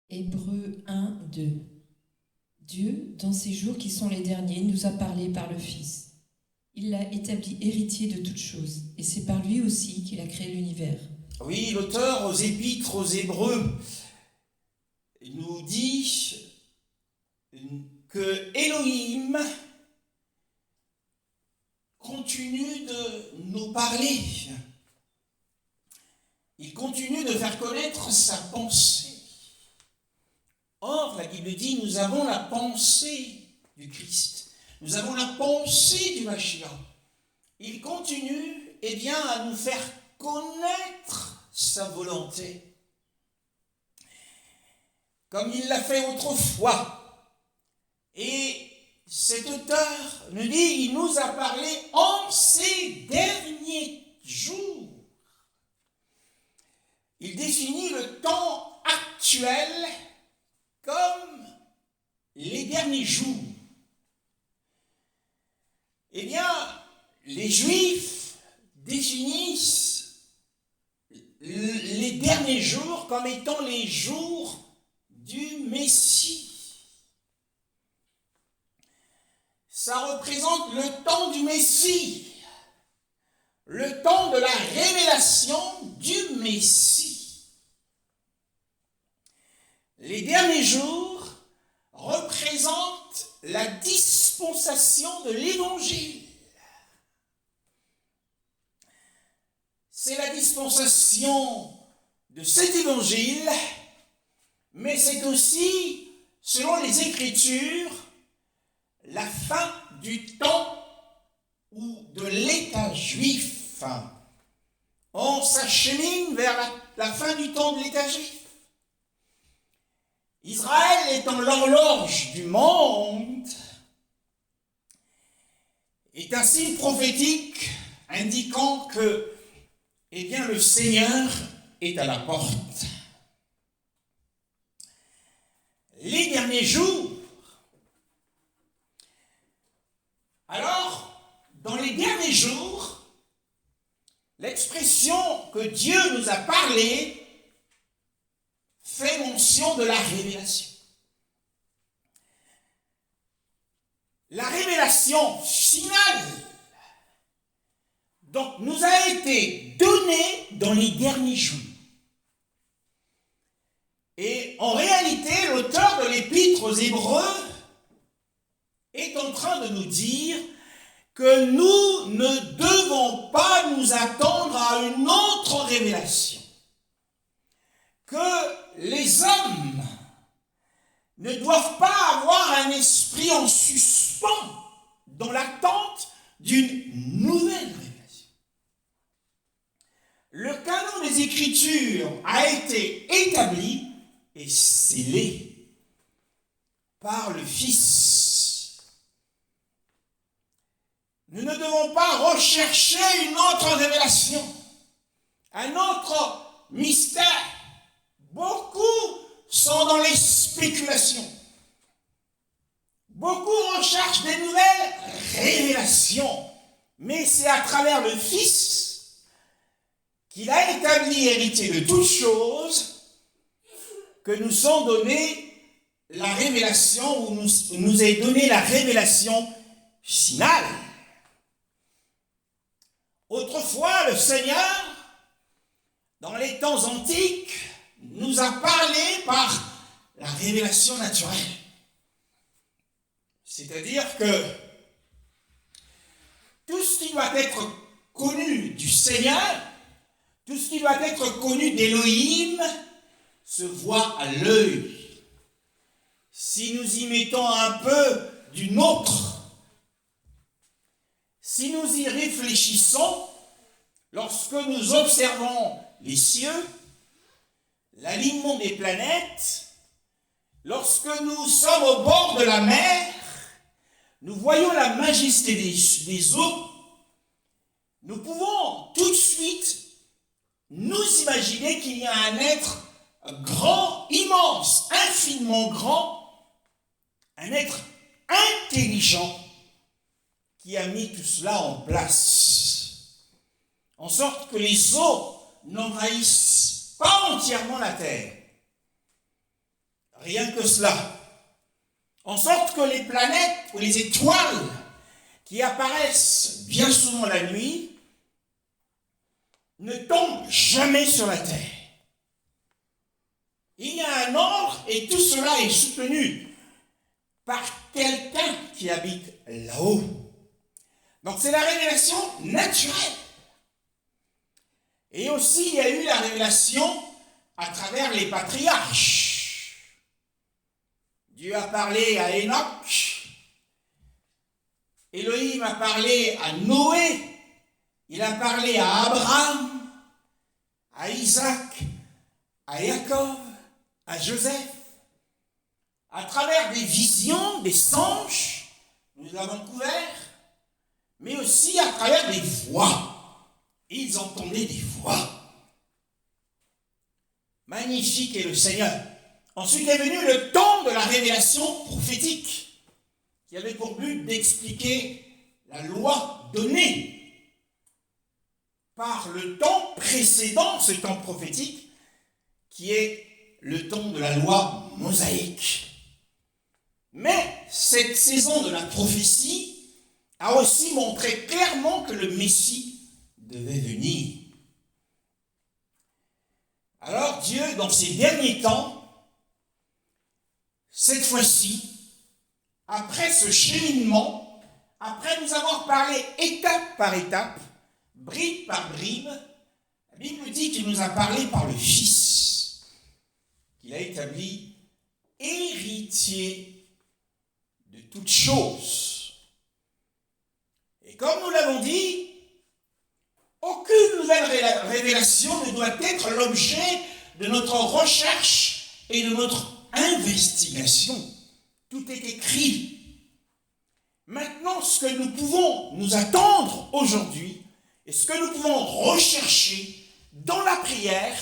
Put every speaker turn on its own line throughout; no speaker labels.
Hébreux 1, 2. Dieu, dans ces jours qui sont les derniers, nous a parlé par le Fils. Il l'a établi héritier de toutes choses, et c'est par lui aussi qu'il a créé l'univers.
Oui, l'auteur aux Épîtres aux Hébreux nous dit que Elohim continue de nous parler. Il continue de faire connaître sa pensée. Or, la Bible dit, nous avons la pensée du Christ. Nous avons la pensée du Mashiach. Il continue, à nous faire connaître sa volonté. Comme il l'a fait autrefois. Et cet auteur nous dit, il nous a parlé en ces derniers jours. Il définit le temps actuel comme les derniers jours. Les Juifs définissent les derniers jours comme étant les jours du Messie. Ça représente le temps du Messie, le temps de la révélation du Messie. Les derniers jours représentent la dispensation de l'Évangile. C'est la dispensation de cet Évangile, mais c'est aussi, selon les Écritures, la fin du temps ou de l'État juif. On s'achemine vers la fin du temps de l'État juif. Israël étant l'horloge du monde est un signe prophétique indiquant que, le Seigneur est à la porte. Les derniers jours. Alors, dans les derniers jours, l'expression que Dieu nous a parlé fait mention de la révélation. La révélation finale, donc, nous a été donnée dans les derniers jours. Et en réalité, l'auteur de l'Épître aux Hébreux est en train de nous dire que nous ne devons pas nous attendre à une autre révélation. Que les hommes ne doivent pas avoir un esprit en suspens dans l'attente d'une nouvelle révélation. Le canon des Écritures a été établi et scellé par le Fils. Nous ne devons pas rechercher une autre révélation, un autre mystère. Beaucoup sont dans les spéculations. Beaucoup recherchent des nouvelles révélations. Mais c'est à travers le Fils qu'il a établi héritier de toutes choses que nous sont donnés la révélation, ou nous est donnée la révélation finale. Autrefois, le Seigneur, dans les temps antiques, nous a parlé par la révélation naturelle. C'est-à-dire que tout ce qui doit être connu du Seigneur, tout ce qui doit être connu d'Élohim, se voit à l'œil. Si nous y mettons un peu du nôtre, si nous y réfléchissons, lorsque nous observons les cieux, l'alignement des planètes, lorsque nous sommes au bord de la mer, nous voyons la majesté des eaux, nous pouvons tout de suite nous imaginer qu'il y a un être grand, immense, infiniment grand, un être intelligent qui a mis tout cela en place, en sorte que les eaux n'envahissent pas entièrement la terre. Rien que cela. En sorte que les planètes ou les étoiles qui apparaissent bien souvent la nuit ne tombent jamais sur la Terre. Il y a un ordre et tout cela est soutenu par quelqu'un qui habite là-haut. Donc c'est la révélation naturelle. Et aussi il y a eu la révélation à travers les patriarches. Dieu a parlé à Enoch. Elohim a parlé à Noé. Il a parlé à Abraham, à Isaac, à Jacob, à Joseph. À travers des visions, des songes, nous l'avons couvert, mais aussi à travers des voix. Ils entendaient des voix. Magnifique est le Seigneur. Ensuite est venu le temps de la révélation prophétique, qui avait pour but d'expliquer la loi donnée par le temps précédent, ce temps prophétique, qui est le temps de la loi mosaïque. Mais cette saison de la prophétie a aussi montré clairement que le Messie devait venir. Alors Dieu, dans ces derniers temps, cette fois-ci, après ce cheminement, après nous avoir parlé étape par étape, bribe par bribe, la Bible dit qu'il nous a parlé par le Fils, qu'il a établi héritier de toutes choses. Et comme nous l'avons dit, aucune nouvelle révélation ne doit être l'objet de notre recherche et de notre investigation. Tout est écrit. Maintenant, ce que nous pouvons nous attendre aujourd'hui et ce que nous pouvons rechercher dans la prière,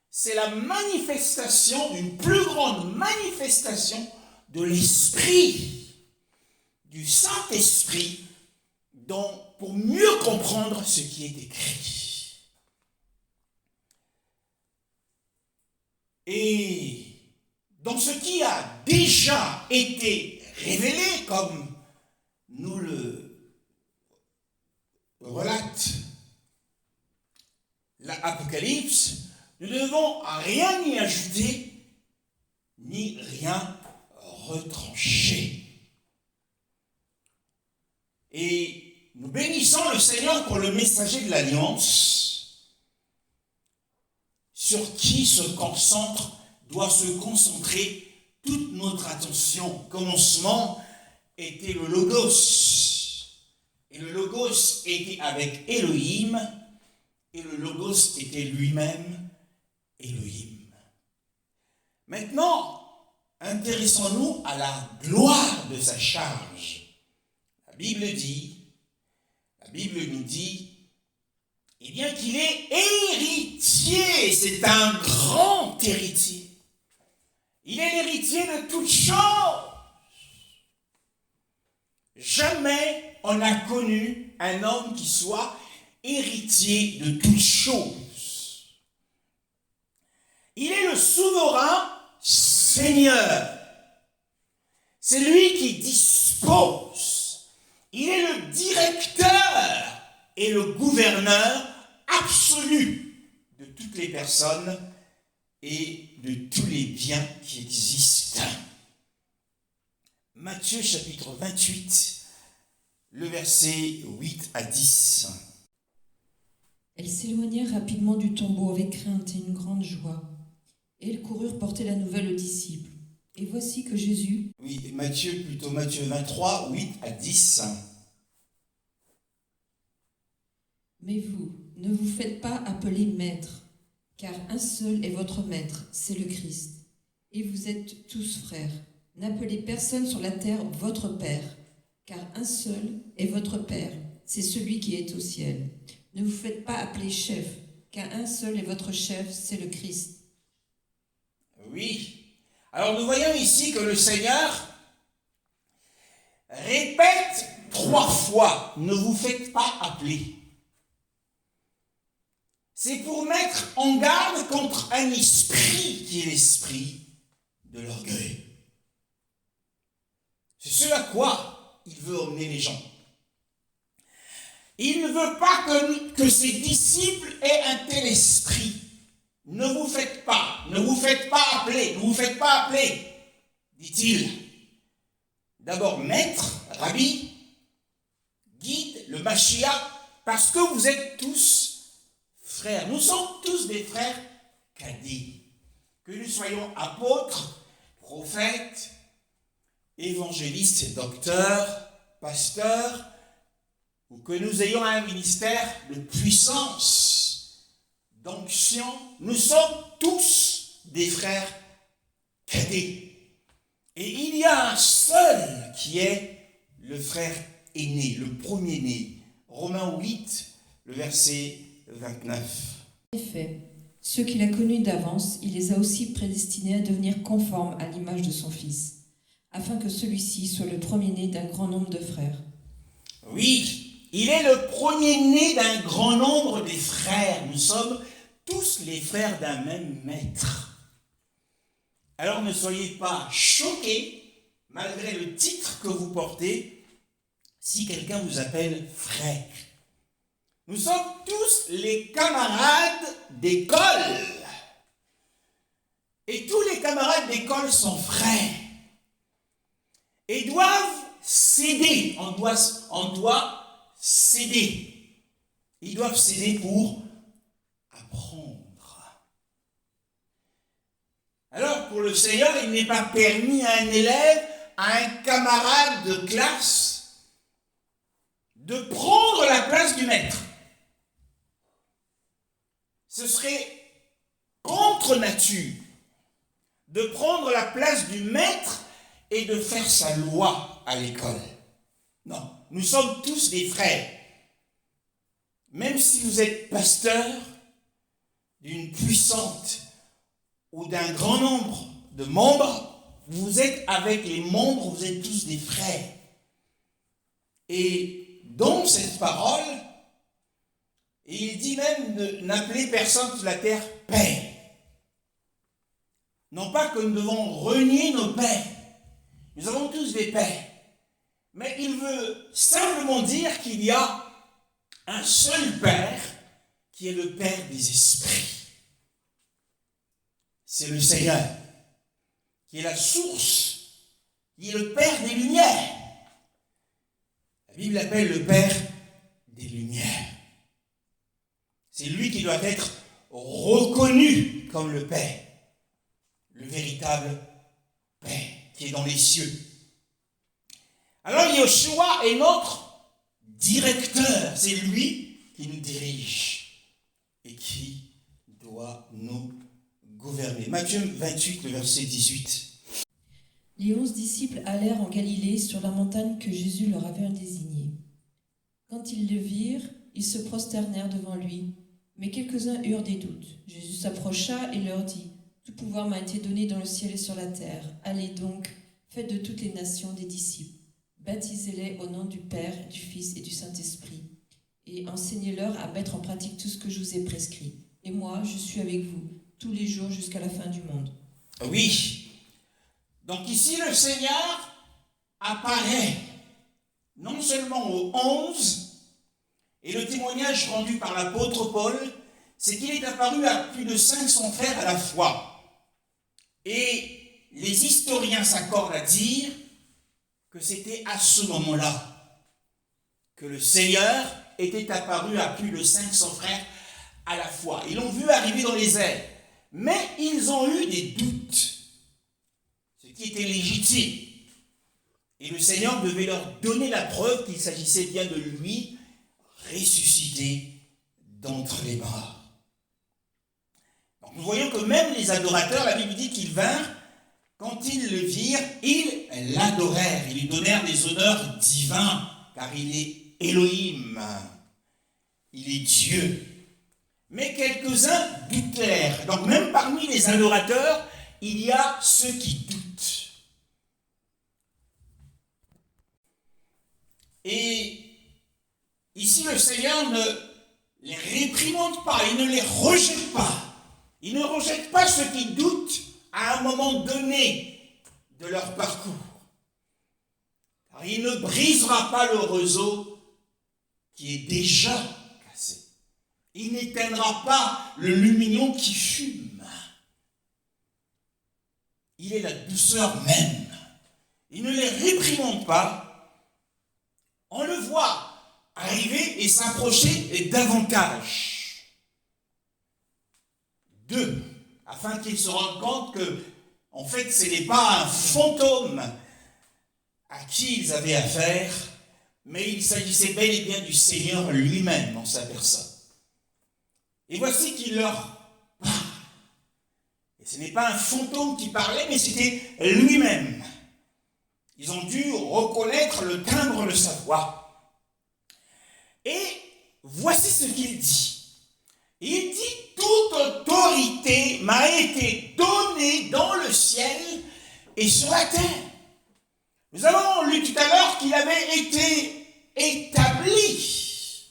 c'est la manifestation, une plus grande manifestation de l'Esprit, du Saint-Esprit, pour mieux comprendre ce qui est écrit. Et dans ce qui a déjà été révélé, comme nous le relate l'Apocalypse, nous ne devons rien y ajouter, ni rien retrancher. Et nous bénissons le Seigneur pour le messager de l'Alliance, sur qui doit se concentrer toute notre attention. Au commencement était le Logos. Et le Logos était avec Elohim, et le Logos était lui-même Elohim. Maintenant, intéressons-nous à la gloire de sa charge. La Bible nous dit, eh bien qu'il est héritier, c'est un grand héritier. Il est l'héritier de toutes choses. Jamais on n'a connu un homme qui soit héritier de toutes choses. Il est le souverain Seigneur. C'est lui qui dispose. Il est le directeur et le gouverneur absolu de toutes les personnes et de tous les biens qui existent. Matthieu chapitre 28, le verset 8 à 10.
Elles s'éloignèrent rapidement du tombeau avec crainte et une grande joie. Et elles coururent porter la nouvelle aux disciples. Et voici que Jésus...
Oui, Matthieu 23, 8 à 10.
Mais vous, ne vous faites pas appeler maître, car un seul est votre maître, c'est le Christ. Et vous êtes tous frères. N'appelez personne sur la terre votre Père, car un seul est votre Père, c'est celui qui est au ciel. Ne vous faites pas appeler chef, car un seul est votre chef, c'est le Christ.
Oui. Alors nous voyons ici que le Seigneur répète 3 fois, ne vous faites pas appeler. C'est pour mettre en garde contre un esprit qui est l'esprit de l'orgueil. C'est ce à quoi il veut emmener les gens. Il ne veut pas que ses disciples aient un tel esprit. Ne vous faites pas appeler, dit-il. D'abord maître, rabbi, guide, le Mashiach, parce que vous êtes tous frères. Nous sommes tous des frères cadis. Que nous soyons apôtres, prophètes, évangélistes, docteurs, pasteurs, ou que nous ayons un ministère de puissance, d'onction, nous sommes tous des frères cadets. Et il y a un seul qui est le frère aîné, le premier-né. Romains 8, le verset 29.
En effet, ceux qu'il a connus d'avance, il les a aussi prédestinés à devenir conformes à l'image de son Fils, afin que celui-ci soit le premier-né d'un grand nombre de frères.
Oui, il est le premier-né d'un grand nombre des frères. Nous sommes tous les frères d'un même maître. Alors ne soyez pas choqués, malgré le titre que vous portez, si quelqu'un vous appelle frère. Nous sommes tous les camarades d'école. Et tous les camarades d'école sont frères. Et doivent céder. On doit céder. Ils doivent céder pour apprendre. Alors, pour le Seigneur, il n'est pas permis à un élève, à un camarade de classe, de prendre la place du maître. Ce serait contre nature de prendre la place du maître et de faire sa loi à l'école. Non, nous sommes tous des frères. Même si vous êtes pasteur d'une puissante ou d'un grand nombre de membres, vous êtes avec les membres, vous êtes tous des frères. Et dans cette parole, il dit même de n'appeler personne sur la terre père. Non pas que nous devons renier nos pères. Nous avons tous des pères. Mais il veut simplement dire qu'il y a un seul Père qui est le Père des esprits. C'est le Seigneur qui est la source, qui est le Père des lumières. La Bible l'appelle le Père des lumières. C'est lui qui doit être reconnu comme le Père, le véritable Père qui est dans les cieux. Alors Yeshua est notre directeur, c'est lui qui nous dirige et qui doit nous gouverner. Matthieu 28, le verset 18.
Les 11 disciples allèrent en Galilée sur la montagne que Jésus leur avait désignée. Quand ils le virent, ils se prosternèrent devant lui, mais quelques-uns eurent des doutes. Jésus s'approcha et leur dit : « Tout pouvoir m'a été donné dans le ciel et sur la terre. Allez donc, faites de toutes les nations des disciples. Baptisez-les au nom du Père, du Fils et du Saint-Esprit, et enseignez-leur à mettre en pratique tout ce que je vous ai prescrit. Et moi, je suis avec vous tous les jours jusqu'à la fin du monde. »
Oui. Donc ici, le Seigneur apparaît non seulement aux 11, et le témoignage rendu par l'apôtre Paul, c'est qu'il est apparu à plus de 500 frères à la fois. Et les historiens s'accordent à dire que c'était à ce moment-là que le Seigneur était apparu à plus de 500 frères à la fois. Ils l'ont vu arriver dans les airs, mais ils ont eu des doutes, ce qui était légitime. Et le Seigneur devait leur donner la preuve qu'il s'agissait bien de lui ressuscité d'entre les morts. Donc nous voyons que même les adorateurs, la Bible dit qu'ils vinrent, quand ils le virent, ils l'adorèrent, ils lui donnèrent des honneurs divins, car il est Elohim, il est Dieu. Mais quelques-uns doutèrent. Donc même parmi les adorateurs, il y a ceux qui doutent. Et ici, le Seigneur ne les réprimande pas, il ne les rejette pas. Il ne rejette pas ceux qui doutent à un moment donné de leur parcours. Car il ne brisera pas le roseau qui est déjà cassé. Il n'éteindra pas le lumignon qui fume. Il est la douceur même. Il ne les réprimande pas. On le voit arriver et s'approcher davantage d'eux, afin qu'ils se rendent compte que, en fait, ce n'est pas un fantôme à qui ils avaient affaire, mais il s'agissait bel et bien du Seigneur lui-même en sa personne. Et voici qu'il leur parle. Et ce n'est pas un fantôme qui parlait, mais c'était lui-même. Ils ont dû reconnaître le timbre de sa voix. Et voici ce qu'il dit. Il dit, toute autorité m'a été donnée dans le ciel et sur la terre. Nous avons lu tout à l'heure qu'il avait été établi,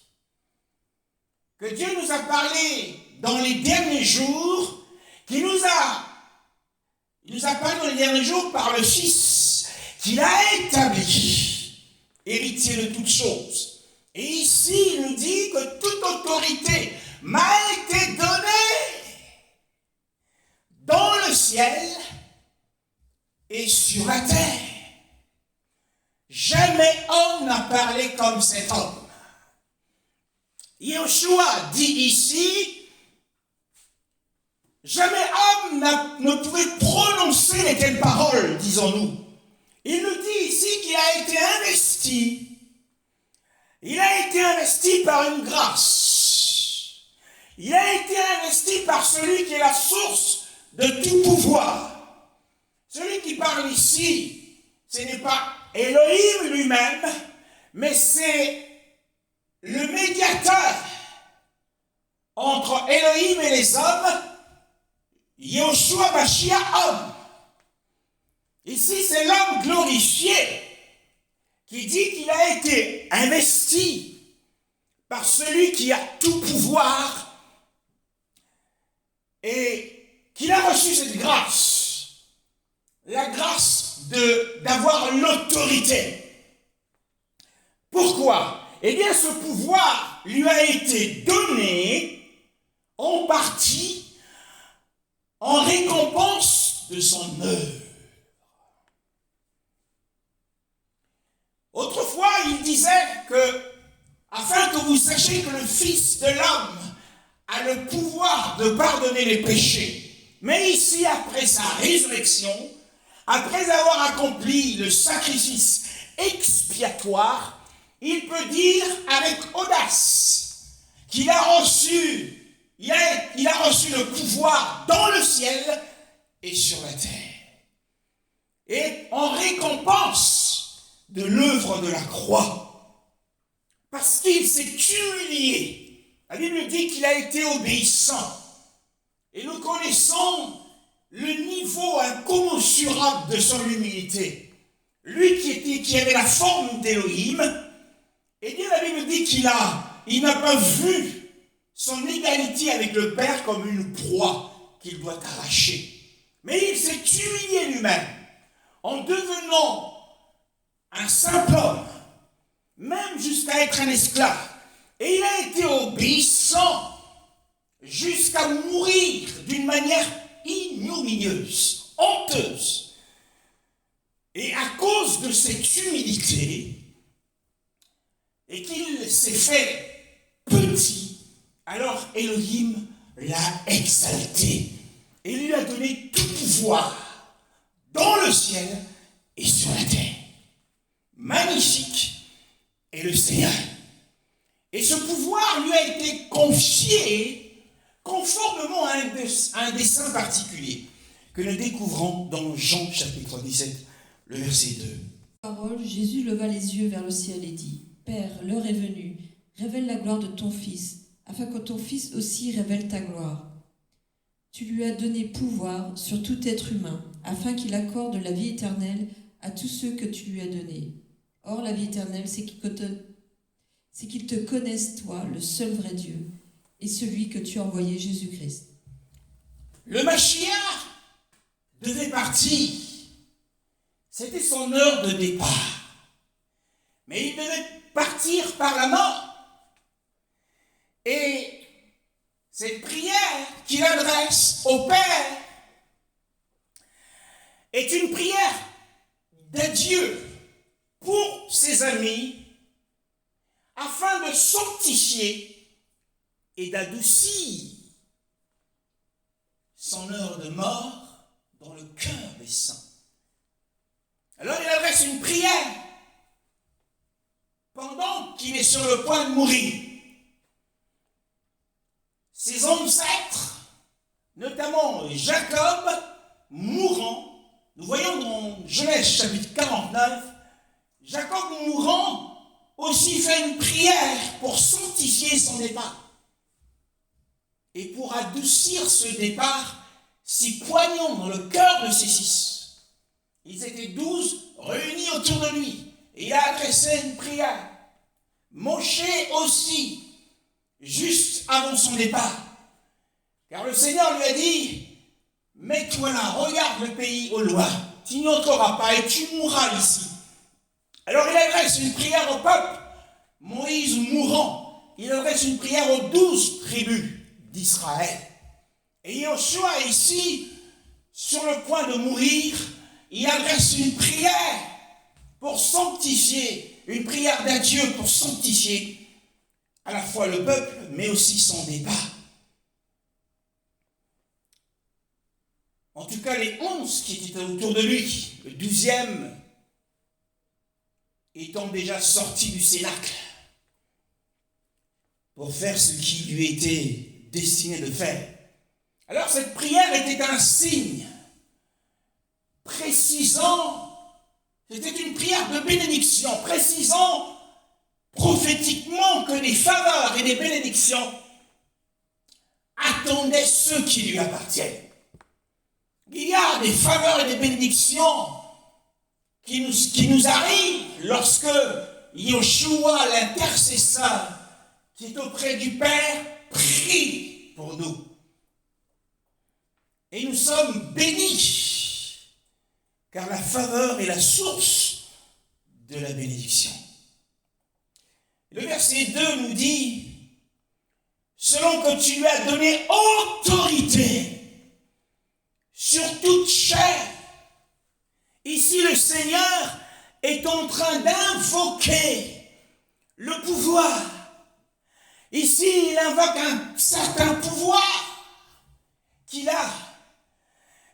que Dieu nous a parlé dans les derniers jours, il nous a parlé dans les derniers jours par le Fils, qu'il a établi, héritier de toutes choses. Et ici, il nous dit que toute autorité m'a été donnée dans le ciel et sur la terre. Jamais homme n'a parlé comme cet homme. Yeshua dit ici, jamais homme ne pouvait prononcer les telles paroles, disons-nous. Il nous dit ici qu'il a été investi. Il a été investi par une grâce. Il a été investi par celui qui est la source de tout pouvoir. Celui qui parle ici, ce n'est pas Elohim lui-même, mais c'est le médiateur entre Elohim et les hommes, Yeshua Mashiach homme. Ici, c'est l'homme glorifié qui dit qu'il a été investi par celui qui a tout pouvoir et qu'il a reçu cette grâce, la grâce d'avoir l'autorité. Pourquoi? Eh bien, ce pouvoir lui a été donné en partie en récompense de son œuvre. Autrefois, il disait que, afin que vous sachiez que le Fils de l'homme a le pouvoir de pardonner les péchés, mais ici, après sa résurrection, après avoir accompli le sacrifice expiatoire, il peut dire avec audace qu'il a reçu, il a reçu le pouvoir dans le ciel et sur la terre. Et en récompense de l'œuvre de la croix, parce qu'il s'est humilié. La Bible dit qu'il a été obéissant. Et nous connaissons le niveau incommensurable de son humilité. Lui qui avait la forme d'Élohim, eh bien la Bible dit qu'il n'a pas vu son égalité avec le Père comme une proie qu'il doit arracher. Mais il s'est humilié lui-même en devenant un simple homme, même jusqu'à être un esclave. Et il a été obéissant jusqu'à mourir d'une manière ignominieuse, honteuse. Et à cause de cette humilité, et qu'il s'est fait petit, alors Elohim l'a exalté et lui a donné tout pouvoir dans le ciel et sur la terre. Magnifique est le Seigneur. Et ce pouvoir lui a été confié conformément à un dessein particulier que nous découvrons dans Jean chapitre 17, le verset 2.
Parole, Jésus leva les yeux vers le ciel et dit, Père, l'heure est venue, révèle la gloire de ton Fils, afin que ton Fils aussi révèle ta gloire. Tu lui as donné pouvoir sur tout être humain, afin qu'il accorde la vie éternelle à tous ceux que tu lui as donnés. Or, la vie éternelle, c'est qu'ils te connaissent, toi, le seul vrai Dieu, et celui que tu as envoyé, Jésus-Christ.
Le Mashiach devait partir. C'était son heure de départ. Mais il devait partir par la mort. Et cette prière qu'il adresse au Père est une prière d'adieu pour ses amis afin de sanctifier et d'adoucir son heure de mort dans le cœur des saints. Alors il adresse une prière pendant qu'il est sur le point de mourir. Ses ancêtres, notamment Jacob, mourant, nous voyons dans Genèse chapitre 49, Jacob mourant aussi fait une prière pour sanctifier son départ et pour adoucir ce départ si poignant dans le cœur de ses fils. Ils étaient 12 réunis autour de lui et il a adressé une prière. Moshe aussi, juste avant son départ, car le Seigneur lui a dit: mets-toi là, regarde le pays au loin, tu n'y entreras pas et tu mourras ici. Alors il adresse une prière au peuple. Moïse mourant, il adresse une prière aux 12 tribus d'Israël. Et Yoshua ici, sur le point de mourir, il adresse une prière pour sanctifier, une prière d'adieu pour sanctifier à la fois le peuple, mais aussi son départ. En tout cas, les 11 qui étaient autour de lui, le 12e étant déjà sorti du cénacle pour faire ce qui lui était destiné de faire. Alors cette prière était un signe précisant, c'était une prière de bénédiction, précisant prophétiquement que des faveurs et des bénédictions attendaient ceux qui lui appartiennent. Il y a des faveurs et des bénédictions qui nous arrivent lorsque Yoshua, l'intercesseur, qui est auprès du Père, prie pour nous. Et nous sommes bénis, car la faveur est la source de la bénédiction. Le verset 2 nous dit: selon que tu lui as donné autorité sur toute chair. Ici, le Seigneur est en train d'invoquer le pouvoir. Ici, il invoque un certain pouvoir qu'il a.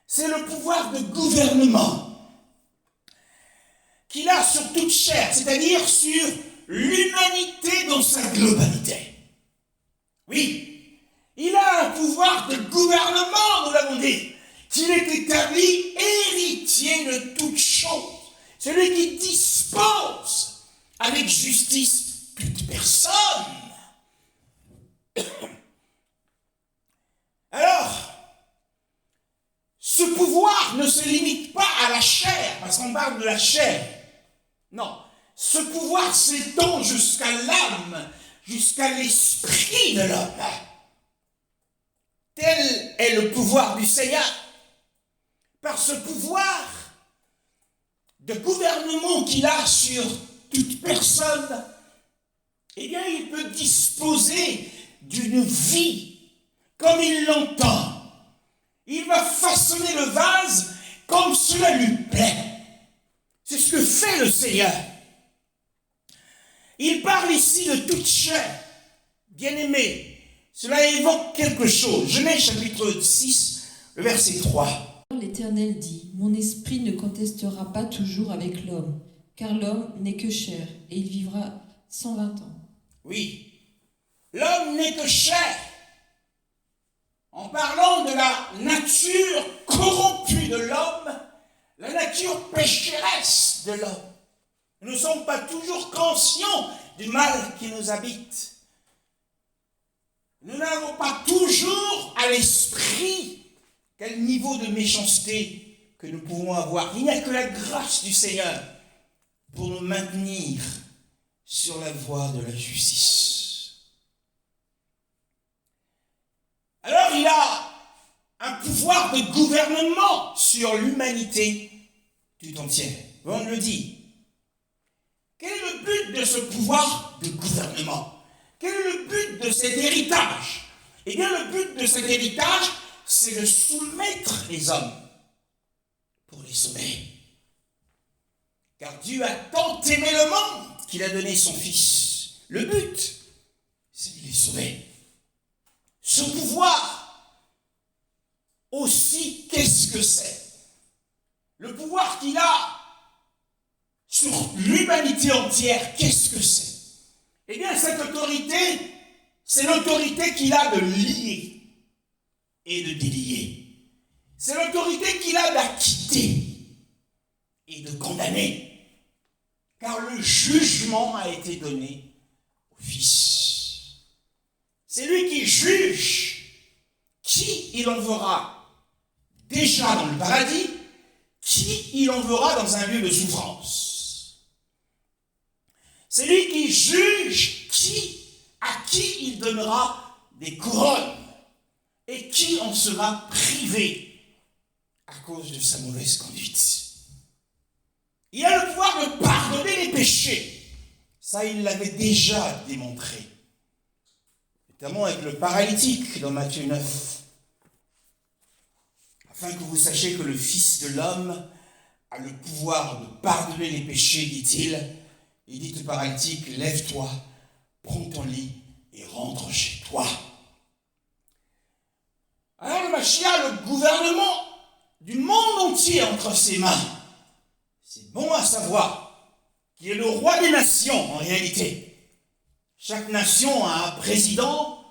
C'est le pouvoir de gouvernement qu'il a sur toute chair, c'est-à-dire sur l'humanité dans sa globalité. Oui, il a un pouvoir de gouvernement, nous l'avons dit, qu'il est établi héritier de toutes choses, celui qui dispose avec justice toute personne. Alors, ce pouvoir ne se limite pas à la chair, parce qu'on parle de la chair. Non, ce pouvoir s'étend jusqu'à l'âme, jusqu'à l'esprit de l'homme. Tel est le pouvoir du Seigneur. Par ce pouvoir de gouvernement qu'il a sur toute personne, eh bien, il peut disposer d'une vie comme il l'entend. Il va façonner le vase comme cela lui plaît. C'est ce que fait le Seigneur. Il parle ici de toute chair. Bien-aimé, cela évoque quelque chose. Genèse chapitre 6, le verset 3.
L'Éternel dit: mon esprit ne contestera pas toujours avec l'homme, car l'homme n'est que chair, et il vivra 120 ans.
Oui, l'homme n'est que chair. En parlant de la nature corrompue de l'homme, la nature pécheresse de l'homme, nous ne sommes pas toujours conscients du mal qui nous habite. Nous n'avons pas toujours à l'esprit quel niveau de méchanceté que nous pouvons avoir. Il n'y a que la grâce du Seigneur pour nous maintenir sur la voie de la justice. Alors il a un pouvoir de gouvernement sur l'humanité tout entière. On le dit. Quel est le but de ce pouvoir de gouvernement? Quel est le but de cet héritage? Eh bien, le but de cet héritage, c'est de soumettre les hommes pour les sauver. Car Dieu a tant aimé le monde qu'il a donné son Fils. Le but, c'est de les sauver. Ce pouvoir, aussi, qu'est-ce que c'est? Le pouvoir qu'il a sur l'humanité entière, qu'est-ce que c'est? Eh bien, cette autorité, c'est l'autorité qu'il a de lier et de délier. C'est l'autorité qu'il a d'acquitter et de condamner. Car le jugement a été donné au Fils. C'est lui qui juge qui il enverra déjà dans le paradis, qui il enverra dans un lieu de souffrance. C'est lui qui juge à qui il donnera des couronnes et qui en sera privé à cause de sa mauvaise conduite. Il a le pouvoir de pardonner les péchés. Ça, il l'avait déjà démontré. Notamment avec le paralytique dans Matthieu 9. Afin que vous sachiez que le Fils de l'homme a le pouvoir de pardonner les péchés, dit-il. Il dit au paralytique, lève-toi, prends ton lit et rentre chez toi. Alors le Mashiach a le gouvernement du monde entier entre ses mains. C'est bon à savoir qu'il est le roi des nations en réalité. Chaque nation a un président,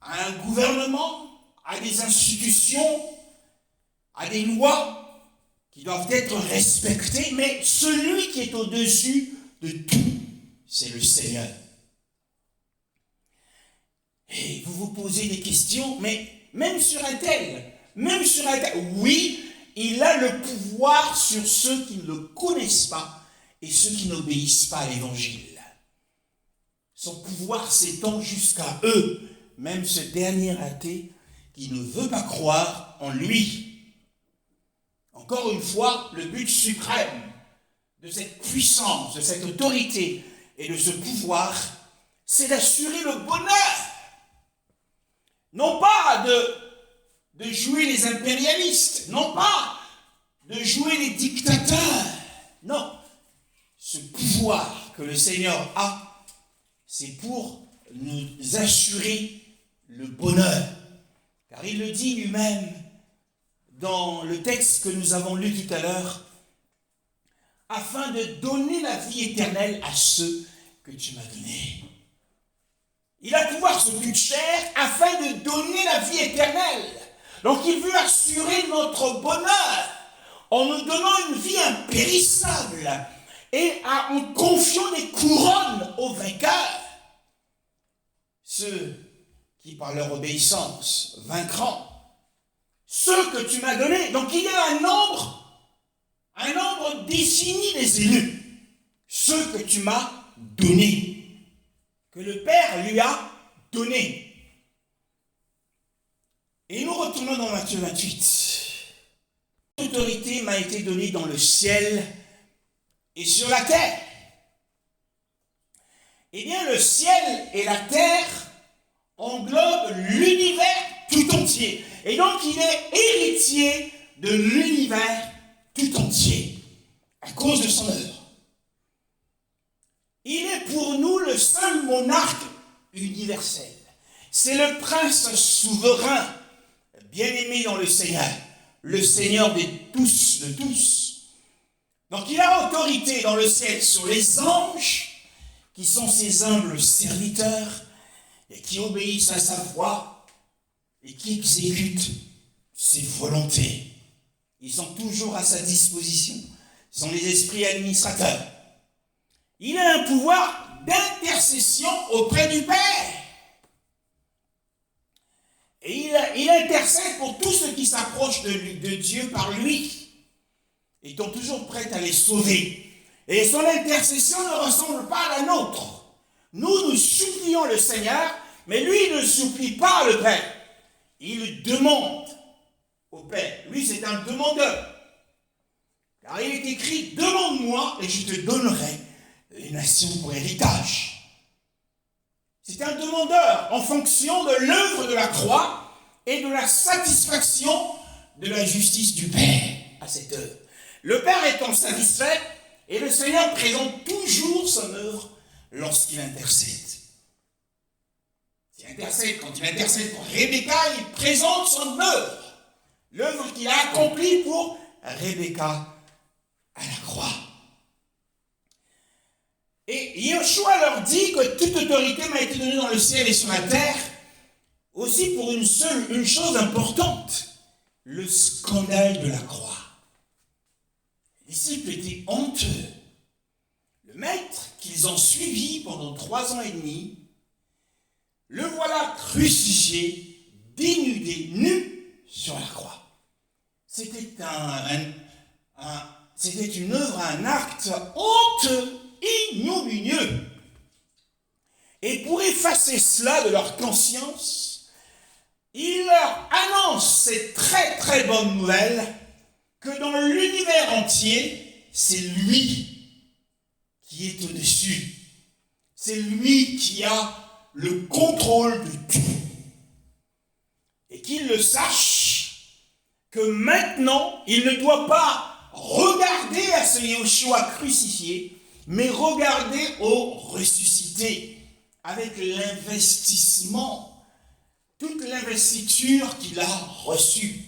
a un gouvernement, a des institutions, a des lois qui doivent être respectées, mais celui qui est au-dessus de tout, c'est le Seigneur. Et vous vous posez des questions, mais même sur un tel, oui, il a le pouvoir sur ceux qui ne le connaissent pas et ceux qui n'obéissent pas à l'Évangile. Son pouvoir s'étend jusqu'à eux, même ce dernier athée qui ne veut pas croire en lui. Encore une fois, le but suprême de cette puissance, de cette autorité et de ce pouvoir, c'est d'assurer le bonheur. Non pas de jouer les impérialistes, non pas de jouer les dictateurs. Non, ce pouvoir que le Seigneur a, c'est pour nous assurer le bonheur. Car il le dit lui-même dans le texte que nous avons lu tout à l'heure, afin de donner la vie éternelle à ceux que tu m'as donnés. Il a pouvoir sur toute chair afin de donner la vie éternelle. Donc il veut assurer notre bonheur en nous donnant une vie impérissable et en confiant des couronnes aux vainqueurs. Ceux qui par leur obéissance vaincront. Ceux que tu m'as donnés. Donc il y a un nombre défini des élus. Ceux que tu m'as donnés. Que le Père lui a donnés. Et nous retournons dans Matthieu 28. L'autorité m'a été donnée dans le ciel et sur la terre. Eh bien, le ciel et la terre englobent l'univers tout entier. Et donc, il est héritier de l'univers tout entier à cause de son œuvre. Il est pour nous le seul monarque universel. C'est le prince souverain, bien-aimé dans le Seigneur de tous. Donc il a autorité dans le ciel sur les anges, qui sont ses humbles serviteurs, et qui obéissent à sa voix, et qui exécutent ses volontés. Ils sont toujours à sa disposition. Ce sont les esprits administrateurs. Il a un pouvoir d'intercession auprès du Père. Et il intercède pour tous ceux qui s'approchent de Dieu par lui, étant toujours prêt à les sauver. Et son intercession ne ressemble pas à la nôtre. Nous supplions le Seigneur, mais lui ne supplie pas le Père. Il demande au Père. Lui, c'est un demandeur. Car il est écrit, demande-moi et je te donnerai les nations pour héritage. C'est un demandeur en fonction de l'œuvre de la croix et de la satisfaction de la justice du Père à cette œuvre. Le Père étant satisfait, et le Seigneur présente toujours son œuvre lorsqu'il intercède. Quand il intercède pour Rebecca, il présente son œuvre. L'œuvre qu'il a accomplie pour Rebecca à la croix. Et Yeshua leur dit que toute autorité m'a été donnée dans le ciel et sur la terre, aussi pour une chose importante, le scandale de la croix. Les disciples étaient honteux. Le maître qu'ils ont suivi pendant 3 ans et demi, le voilà crucifié, dénudé, nu sur la croix. C'était une œuvre, un acte honteux, ignominieux. Et pour effacer cela de leur conscience, il leur annonce cette très très bonne nouvelle que dans l'univers entier, c'est lui qui est au-dessus. C'est lui qui a le contrôle de tout. Et qu'il le sache, que maintenant, il ne doit pas regarder à ce Yeshua crucifié, mais regarder au ressuscité, avec l'investissement, toute l'investiture qu'il a reçue.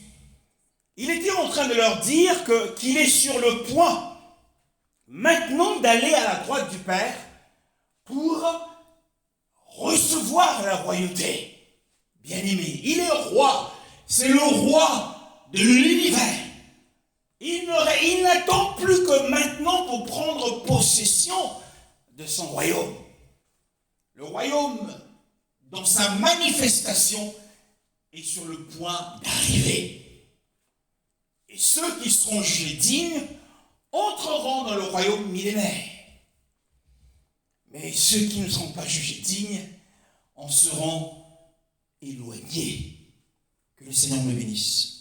Il était en train de leur dire qu'il est sur le point maintenant d'aller à la droite du Père pour recevoir la royauté. Bien-aimé, il est roi, c'est le roi de l'univers. Il n'attend plus que maintenant pour prendre possession de son royaume. Le royaume, dans sa manifestation, est sur le point d'arriver. Et ceux qui seront jugés dignes entreront dans le royaume millénaire. Mais ceux qui ne seront pas jugés dignes en seront éloignés. Que le Seigneur me bénisse.